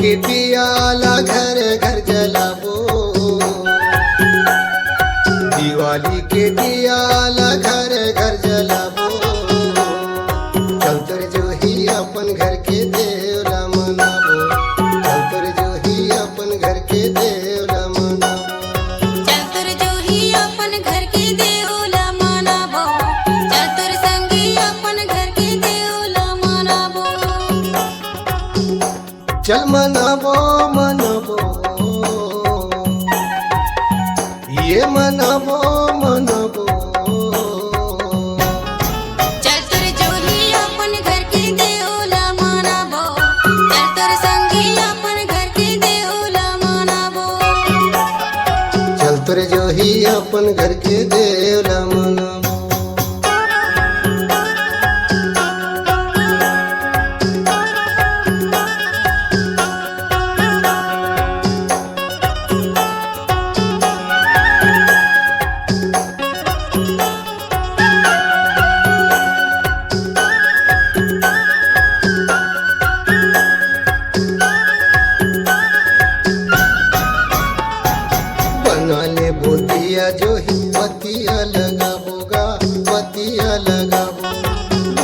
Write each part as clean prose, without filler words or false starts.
के दियाला घर घर जलाबो, दिवाली के दियाला घर घर जलाबो। चल तर जो ही अपन घर के देवला मनाबो, चल तर जो ही अपन घर के देवला मनाबो। चल तर जो ही अपन घर के देवला मनाबो, चल तर संगी अपन घर के देवला मनाबो। चल मनाबो मनाबो, ये मनाबो मनाबो। चल तर जो ही अपन घर के देवला मनाबो, चल तर संगी अपन घर के देवला मनाबो। चल तर जो ही अपन घर के देवला मनाबो। बना ले बोतिया जो ही पतिया लगाबोगा, पतिया लगाबो।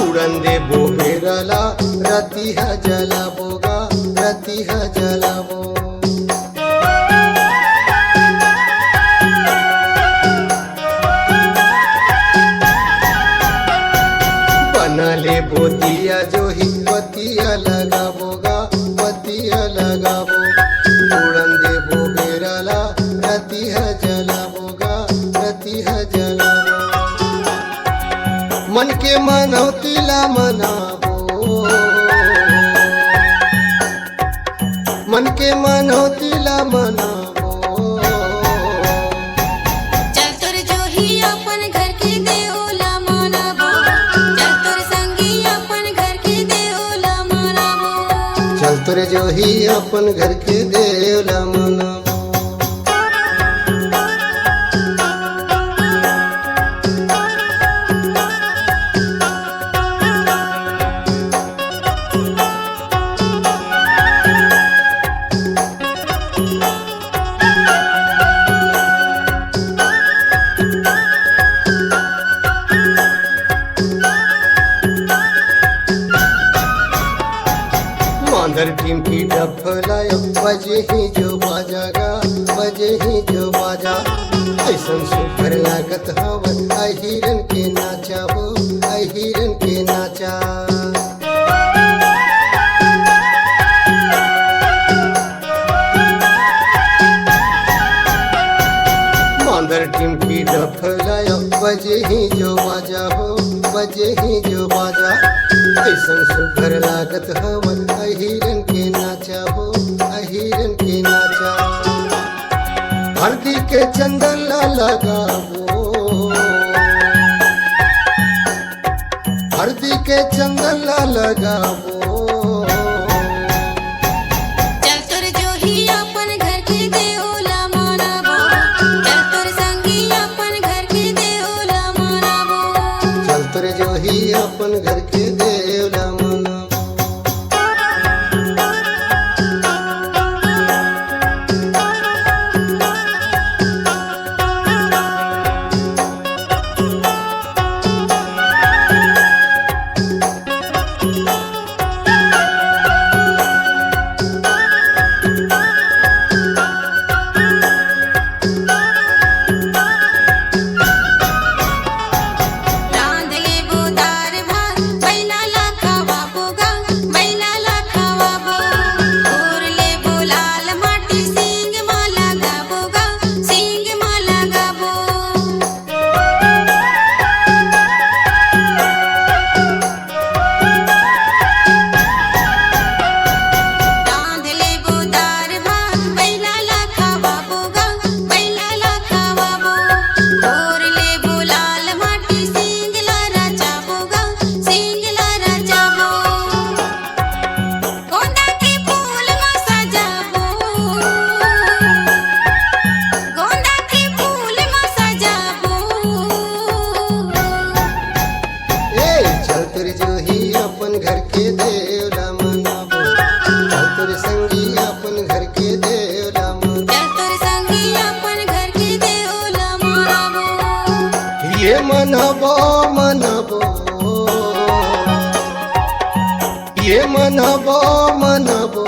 उड़न दे बो बेरला रतिहा जलाबोगा, रतिहा जलाबो। बना ले बोतिया जो ही पतिया लगाबोगा, पतिया लगाबो। उड़न दे बो बेरला रतिहा जलाबोगा, रतिहा जलाबो। मन के मनौतीला मनाबो, मन के मनौतीला मनाबो। चल तर जो ही अपन घर के देवला मनाबो, चल तर संगी अपन घर के देवला मनाबो। चल तर जो ही अपन घर के देवला मनाबो। मांदर टीम की डफलायो बजे ही जो बाजागा, बजे ही जो बाजा। ऐसन सुपर लागत हवन अहिरन के नाचा हो, अहिरन के नाचा। मांदर टीम की डफलायो बजे ही जो बाजा हो, बजे ही जो बाजा। ऐसन सुपर लागत हवन अहिरन के नाचा हो, अहिरन के नाचा। हल्दी के चंदन ला लगाबो, हल्दी के चंदन ला लगाबो। चल तर जो ही अपन घर के देवला मनाबो, चल तर संगी अपन घर के देवला मनाबो। चल तर जो ही अपन घर के देवला मनाबो। रांध ले बोदार भात, बैला ला खावाबो गा, बैला ला खावाबो। घोर ले बोलाल माटी, सिंग मा लगाबो गा, सिंग मा लगाबो। रांध ले बोदार भात, बैला ला खावाबो गा, बैला ला खावाबो। घोर ले बोलाल माटी, सिंग ला रचाबो गा, सिंग ला रचाबो। गोंदा के फूल मा सजाबो, गोंदा के फूल मा सजाबो। ए चल तर जो ही अपन घर के देवला मनाबो, चल तर तोर संगी अपन घर के देवला मन चल तोर संगी अपन घर के देवला माराबो ये मनबो मनबो ये मनबो मनबो